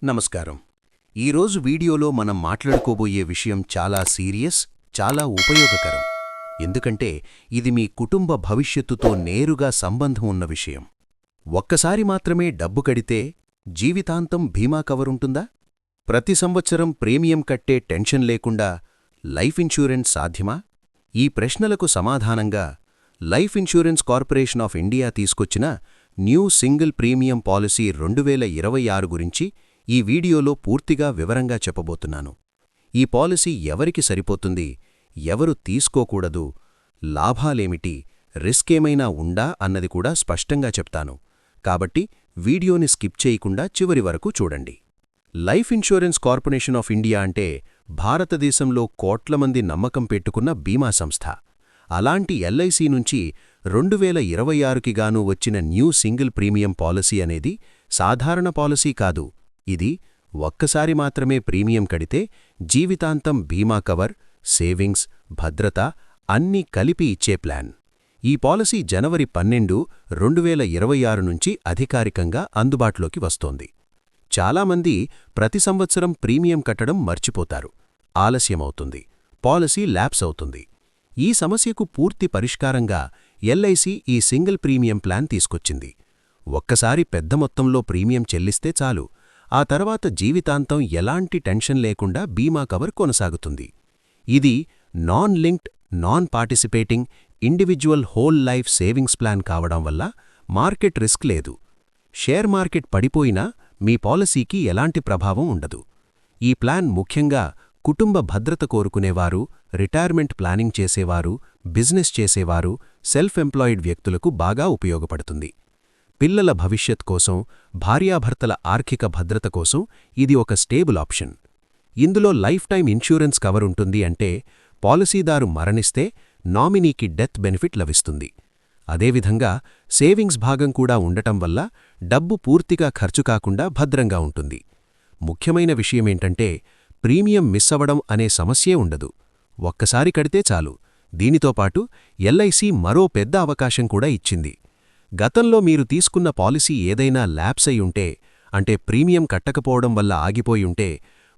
నమస్కారం. ఈరోజు వీడియోలో మనం మాట్లాడుకోబోయే విషయం చాలా సీరియస్, చాలా ఉపయోగకరం. ఎందుకంటే ఇది మీ కుటుంబ భవిష్యత్తుతో నేరుగా సంబంధం ఉన్న విషయం. ఒక్కసారి మాత్రమే డబ్బు కడితే జీవితాంతం బీమా కవరుంటుందా? ప్రతి సంవత్సరం ప్రీమియం కట్టే టెన్షన్ లేకుండా లైఫ్ ఇన్సూరెన్స్ సాధ్యమా? ఈ ప్రశ్నలకు సమాధానంగా life insurance corporation of India తీసుకొచ్చిన న్యూ సింగిల్ ప్రీమియం పాలసీ 2026 గురించి ఈ వీడియోలో పూర్తిగా వివరంగా చెప్పబోతున్నాను. ఈ పాలసీ ఎవరికి సరిపోతుంది, ఎవరు తీసుకోకూడదు, లాభాలేమిటి, రిస్క్ ఏమైనా ఉందా అన్నది కూడా స్పష్టంగా చెప్తాను. కాబట్టి వీడియోని స్కిప్ చేయకుండా చివరి వరకు చూడండి. Life insurance corporation of India అంటే భారతదేశంలో కోట్ల మంది నమ్మకం పెట్టుకున్న బీమా సంస్థ. అలాంటి ఎల్ఐసి నుంచి 2026కి గాను వచ్చిన న్యూ సింగిల్ ప్రీమియం పాలసీ అనేది సాధారణ పాలసీ కాదు. ఇది ఒక్కసారి మాత్రమే ప్రీమియం కడితే జీవితాంతం బీమా కవర్, సేవింగ్స్, భద్రత అన్నీ కలిపి ఇచ్చే ప్లాన్. ఈ పాలసీ జనవరి 12, 2026 నుంచి అధికారికంగా అందుబాటులోకి వస్తోంది. చాలామంది ప్రతి సంవత్సరం ప్రీమియం కట్టడం మర్చిపోతారు. ఆలస్యమవుతుంది, పాలసీ ల్యాప్స్ అవుతుంది. ఈ సమస్యకు పూర్తి పరిష్కారంగా ఎల్ఐసి ఈ సింగిల్ ప్రీమియం ప్లాన్ తీసుకొచ్చింది. ఒక్కసారి పెద్ద మొత్తంలో ప్రీమియం చెల్లిస్తే చాలు, ఆ తర్వాత జీవితాంతం ఎలాంటి టెన్షన్ లేకుండా బీమా కవర్ కొనసాగుతుంది. ఇది non linked, non participating, individual whole life savings plan కావడం వల్ల మార్కెట్ రిస్క్ లేదు. షేర్ మార్కెట్ పడిపోయినా మీ పాలసీకి ఎలాంటి ప్రభావం ఉండదు. ఈ ప్లాన్ ముఖ్యంగా కుటుంబ భద్రత కోరుకునేవారు, రిటైర్మెంట్ ప్లానింగ్ చేసేవారు, బిజినెస్ చేసేవారు, సెల్ఫ్ ఎంప్లాయిడ్ వ్యక్తులకు బాగా ఉపయోగపడుతుంది. పిల్లల భవిష్యత్ కోసం, భార్యాభర్తల ఆర్థిక భద్రత కోసం ఇది ఒక స్టేబుల్ ఆప్షన్. ఇందులో లైఫ్ టైం ఇన్సూరెన్స్ కవర్ ఉంటుంది అంటే పాలసీదారు మరణిస్తే నామినీకి డెత్ బెనిఫిట్ లభిస్తుంది. అదేవిధంగా సేవింగ్స్ భాగం కూడా ఉండటం వల్ల డబ్బు పూర్తిగా ఖర్చు కాకుండా భద్రంగా ఉంటుంది. ముఖ్యమైన విషయమేంటంటే ప్రీమియం మిస్ అవ్వడం అనే సమస్యే ఉండదు. ఒక్కసారి కడితే చాలు. దీనితో పాటు ఎల్ఐసి మరో పెద్ద అవకాశం కూడా ఇచ్చింది. గతంలో మీరు తీసుకున్న పాలసీ ఏదైనా ల్యాప్స్ అయ్యుంటే, అంటే ప్రీమియం కట్టకపోవడం వల్ల ఆగిపోయుంటే,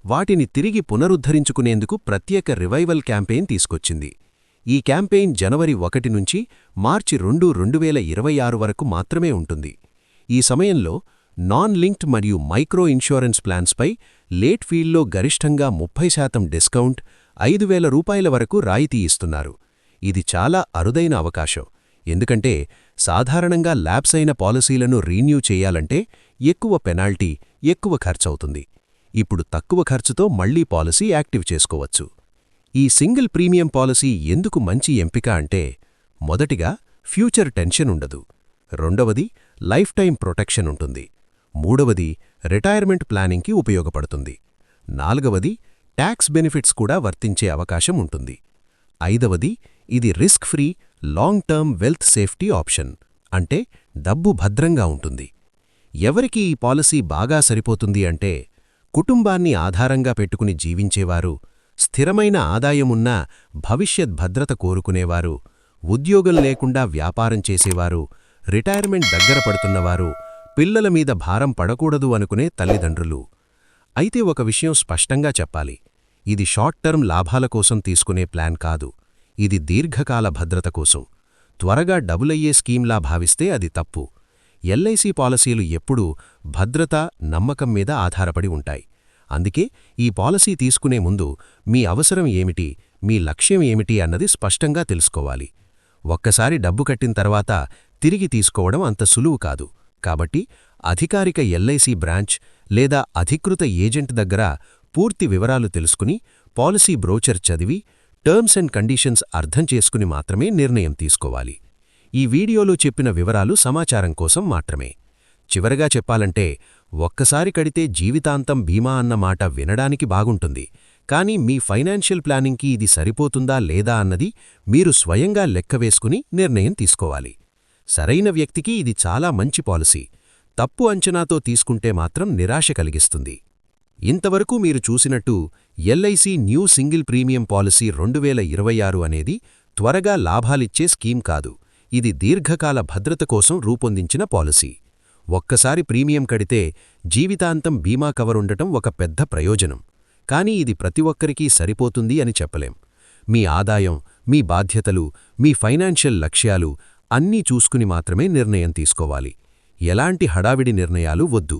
వాటిని తిరిగి పునరుద్ధరించుకునేందుకు ప్రత్యేక రివైవల్ క్యాంపెయిన్ తీసుకొచ్చింది. ఈ క్యాంపెయిన్ జనవరి 1 నుంచి మార్చి 2, 2026 వరకు మాత్రమే ఉంటుంది. ఈ సమయంలో నాన్ లింక్డ్ మరియు మైక్రో ఇన్సూరెన్స్ ప్లాన్స్పై లేట్ ఫీల్లో గరిష్టంగా 30% డిస్కౌంట్, 5,000 రూపాయల వరకు రాయితీ ఇస్తున్నారు. ఇది చాలా అరుదైన అవకాశం. ఎందుకంటే సాధారణంగా ల్యాప్స్ అయిన పాలసీలను రీన్యూ చేయాలంటే ఎక్కువ పెనాల్టీ, ఎక్కువ ఖర్చవుతుంది. ఇప్పుడు తక్కువ ఖర్చుతో మళ్లీ పాలసీ యాక్టివ్ చేసుకోవచ్చు. ఈ సింగిల్ ప్రీమియం పాలసీ ఎందుకు మంచి ఎంపిక అంటే, మొదటిగా ఫ్యూచర్ టెన్షన్ ఉండదు, రెండవది లైఫ్ టైం ప్రొటెక్షన్ ఉంటుంది, మూడవది రిటైర్మెంట్ ప్లానింగ్కి ఉపయోగపడుతుంది, నాలుగవది ట్యాక్స్ బెనిఫిట్స్ కూడా వర్తించే అవకాశం ఉంటుంది, ఐదవది ఇది risk free long term wealth safety option, అంటే డబ్బు భద్రంగా ఉంటుంది. ఎవరికి ఈ పాలసీ బాగా సరిపోతుంది అంటే, కుటుంబాన్ని ఆధారంగా పెట్టుకుని జీవించేవారు, స్థిరమైన ఆదాయమున్న భవిష్యత్ భద్రత కోరుకునేవారు, ఉద్యోగం లేకుండా వ్యాపారం చేసేవారు, రిటైర్మెంట్ దగ్గర పడుతున్నవారు, పిల్లల మీద భారం పడకూడదు అనుకునే తల్లిదండ్రులు. అయితే ఒక విషయం స్పష్టంగా చెప్పాలి, ఇది షార్ట్ టర్మ్ లాభాల కోసం తీసుకునే ప్లాన్ కాదు. ఇది దీర్ఘకాల భద్రత కోసం. త్వరగా డబులయ్యే స్కీమ్లా భావిస్తే అది తప్పు. ఎల్ఐసి పాలసీలు ఎప్పుడూ భద్రత, నమ్మకం మీద ఆధారపడి ఉంటాయి. అందుకే ఈ పాలసీ తీసుకునే ముందు మీ అవసరం ఏమిటి, మీ లక్ష్యం ఏమిటి అన్నది స్పష్టంగా తెలుసుకోవాలి. ఒక్కసారి డబ్బు కట్టిన తర్వాత తిరిగి తీసుకోవడం అంత సులువు కాదు. కాబట్టి అధికారిక ఎల్ఐసి బ్రాంచ్ లేదా అధికృత ఏజెంట్ దగ్గర పూర్తి వివరాలు తెలుసుకుని, పాలసీ బ్రోచర్ చదివి, టర్మ్స్ అండ్ కండిషన్స్ అర్థం చేసుకుని మాత్రమే నిర్ణయం తీసుకోవాలి. ఈ వీడియోలో చెప్పిన వివరాలు సమాచారం కోసం మాత్రమే. చివరగా చెప్పాలంటే, ఒక్కసారి కడితే జీవితాంతం బీమా అన్న మాట వినడానికి బాగుంటుంది, కానీ మీ ఫైనాన్షియల్ ప్లానింగ్కి ఇది సరిపోతుందా లేదా అన్నది మీరు స్వయంగా లెక్కవేసుకుని నిర్ణయం తీసుకోవాలి. సరైన వ్యక్తికి ఇది చాలా మంచి పాలసీ. తప్పు అంచనాతో తీసుకుంటే మాత్రం నిరాశ కలిగిస్తుంది. ఇంతవరకు మీరు చూసినట్టు LIC new single premium policy 2026 అనేది త్వరగా లాభాలిచ్చే స్కీమ్ కాదు. ఇది దీర్ఘకాల భద్రత కోసం రూపొందించిన పాలసీ. ఒక్కసారి ప్రీమియం కడితే జీవితాంతం బీమా కవర్ ఉండటం ఒక పెద్ద ప్రయోజనం. కానీ ఇది ప్రతి ఒక్కరికీ సరిపోతుంది అని చెప్పలేం. మీ ఆదాయం, మీ బాధ్యతలు, మీ ఫైనాన్షియల్ లక్ష్యాలు అన్నీ చూసుకుని మాత్రమే నిర్ణయం తీసుకోవాలి. ఎలాంటి హడావిడి నిర్ణయాలు వద్దు.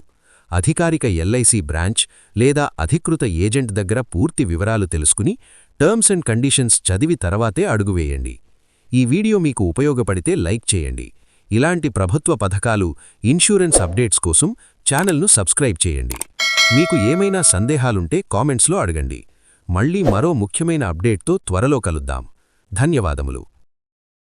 అధికారిక ఎల్ఐసి బ్రాంచ్ లేదా అధికృత ఏజెంట్ దగ్గర పూర్తి వివరాలు తెలుసుకుని టర్మ్స్ అండ్ కండిషన్స్ చదివి తర్వాతే అడుగువేయండి. ఈ వీడియో మీకు ఉపయోగపడితే లైక్ చేయండి. ఇలాంటి ప్రభుత్వ పథకాలు, ఇన్సూరెన్స్ అప్డేట్స్ కోసం ఛానల్ను సబ్స్క్రైబ్ చేయండి. మీకు ఏమైనా సందేహాలుంటే కామెంట్స్లో అడగండి. మళ్ళీ మరో ముఖ్యమైన అప్డేట్తో త్వరలో కలుద్దాం. ధన్యవాదములు.